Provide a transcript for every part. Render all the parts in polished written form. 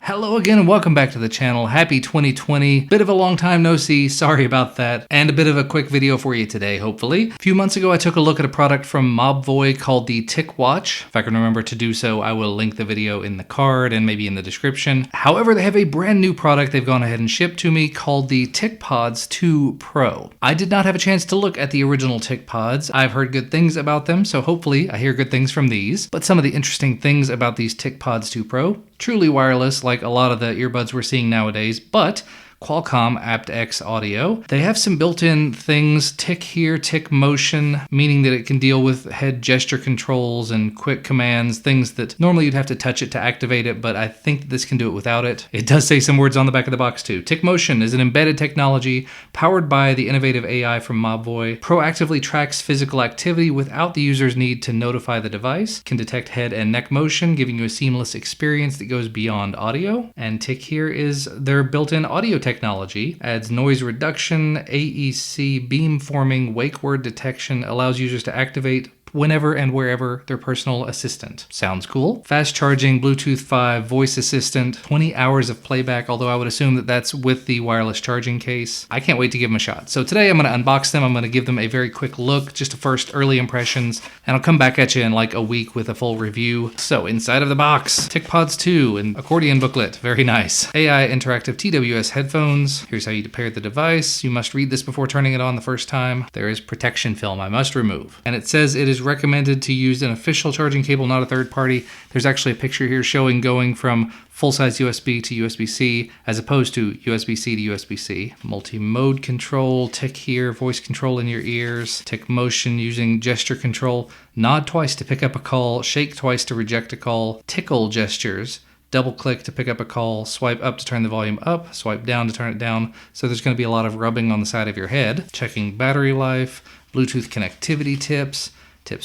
Hello again and welcome back to the channel. Happy 2020. Bit of a long time no see, sorry about that. And a bit of a quick video for you today, hopefully. A few months ago I took a look at a product from Mobvoi called the TicWatch. If I can remember to do so, I will link the video in the card and maybe in the description. However, they have a brand new product they've gone ahead and shipped to me called the TicPods 2 Pro. I did not have a chance to look at the original TicPods. I've heard good things about them, so hopefully I hear good things from these. But some of the interesting things about these TicPods 2 Pro, truly wireless like a lot of the earbuds we're seeing nowadays, but Qualcomm aptX audio. They have some built-in things, Tic Hear, Tic Motion, meaning that it can deal with head gesture controls and quick commands, things that normally you'd have to touch it to activate it, but I think that this can do it without it. It does say some words on the back of the box too. Tic Motion is an embedded technology powered by the innovative AI from Mobvoi, proactively tracks physical activity without the user's need to notify the device, can detect head and neck motion, giving you a seamless experience that goes beyond audio. And Tic Hear is their built-in audio technology, adds noise reduction, AEC beamforming, wake word detection, allows users to activate whenever and wherever their personal assistant. Sounds cool. Fast charging, Bluetooth 5, voice assistant, 20 hours of playback, although I would assume that that's with the wireless charging case. I can't wait to give them a shot. So today I'm going to unbox them. I'm going to give them a very quick look, just a first early impressions, and I'll come back at you in like a week with a full review. So inside of the box, TicPods 2, an accordion booklet, very nice. AI interactive TWS headphones. Here's how you pair the device. You must read this before turning it on the first time. There is protection film I must remove. And it says it is recommended to use an official charging cable, not a third party. There's actually a picture here showing going from full-size USB to USB-C as opposed to USB-C to USB-C. Multi-mode control, Tic Hear, voice control in your ears, Tic Motion using gesture control, nod twice to pick up a call, shake twice to reject a call, tickle gestures, double click to pick up a call, swipe up to turn the volume up, swipe down to turn it down. So there's going to be a lot of rubbing on the side of your head. Checking battery life, Bluetooth connectivity tips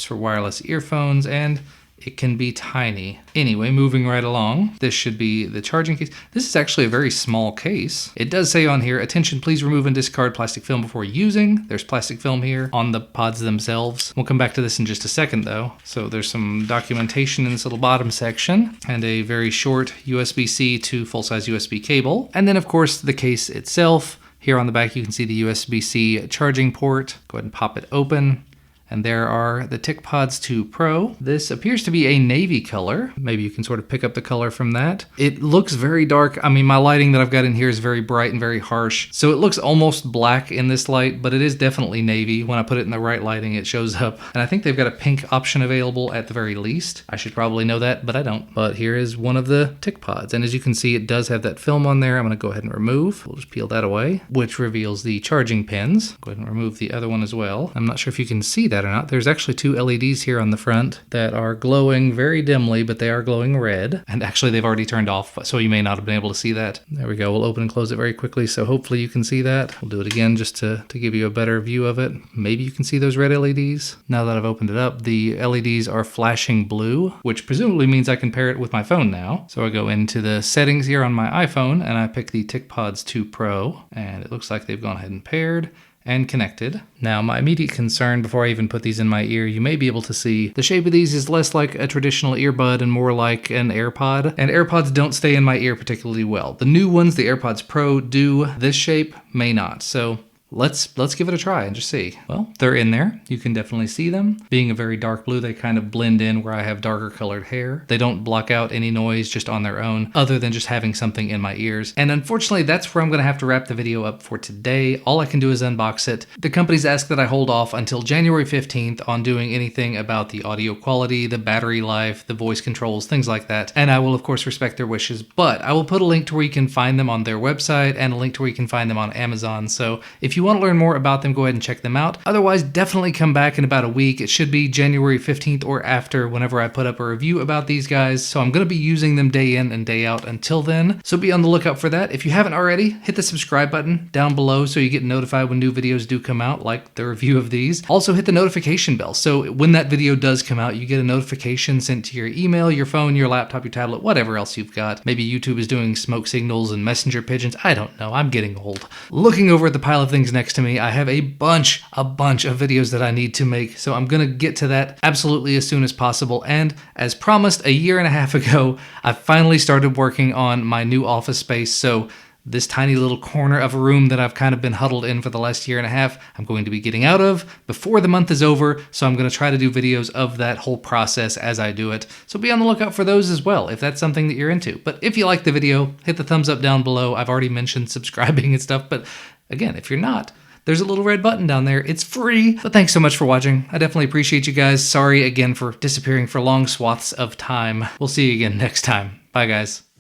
for wireless earphones, and it can be tiny. Anyway, moving right along, this should be the charging case. This is actually a very small case. It does say on here, attention, please remove and discard plastic film before using. There's plastic film here on the pods themselves. We'll come back to this in just a second though. So there's some documentation in this little bottom section and a very short USB-C to full-size USB cable. And then of course the case itself. Here on the back you can see the USB-C charging port. Go ahead and pop it open. And there are the TicPods 2 Pro. This appears to be a navy color. Maybe you can sort of pick up the color from that. It looks very dark. I mean, my lighting that I've got in here is very bright and very harsh. So it looks almost black in this light, but it is definitely navy. When I put it in the right lighting, it shows up. And I think they've got a pink option available at the very least. I should probably know that, but I don't. But here is one of the TicPods. And as you can see, it does have that film on there. I'm gonna go ahead and remove. We'll just peel that away, which reveals the charging pins. Go ahead and remove the other one as well. I'm not sure if you can see that or not. There's actually two LEDs here on the front that are glowing very dimly, but they are glowing red. And actually they've already turned off, so you may not have been able to see that. There we go. We'll open and close it very quickly, so hopefully you can see that. We'll do it again just to give you a better view of it. Maybe you can see those red LEDs. Now that I've opened it up, the LEDs are flashing blue, which presumably means I can pair it with my phone now. So I go into the settings here on my iPhone and I pick the TicPods 2 Pro, and it looks like they've gone ahead and paired and connected. Now, my immediate concern before I even put these in my ear, you may be able to see the shape of these is less like a traditional earbud and more like an AirPod. And AirPods don't stay in my ear particularly well. The new ones, the AirPods Pro, do. This shape may not. So let's give it a try and just see. Well, they're in there. You can definitely see them. Being a very dark blue, they kind of blend in where I have darker colored hair. They don't block out any noise just on their own, other than just having something in my ears. And unfortunately, that's where I'm gonna have to wrap the video up for today. All I can do is unbox it. The company's asked that I hold off until January 15th on doing anything about the audio quality, the battery life, the voice controls, things like that. And I will of course respect their wishes, but I will put a link to where you can find them on their website and a link to where you can find them on Amazon. So if you want to learn more about them, go ahead and check them out. Otherwise, definitely come back in about a week. It should be January 15th or after whenever I put up a review about these guys. So I'm going to be using them day in and day out until then. So be on the lookout for that. If you haven't already, hit the subscribe button down below so you get notified when new videos do come out, like the review of these. Also hit the notification bell. So when that video does come out, you get a notification sent to your email, your phone, your laptop, your tablet, whatever else you've got. Maybe YouTube is doing smoke signals and messenger pigeons. I don't know. I'm getting old. Looking over at the pile of things things next to me. I have a bunch of videos that I need to make, so I'm gonna get to that absolutely as soon as possible. And as promised a year and a half ago, I finally started working on my new office space. So this tiny little corner of a room that I've kind of been huddled in for the last year and a half, I'm going to be getting out of before the month is over, so I'm going to try to do videos of that whole process as I do it. So be on the lookout for those as well, if that's something that you're into. But if you like the video, hit the thumbs up down below. I've already mentioned subscribing and stuff, but again, if you're not, there's a little red button down there. It's free. But thanks so much for watching. I definitely appreciate you guys. Sorry again for disappearing for long swaths of time. We'll see you again next time. Bye, guys.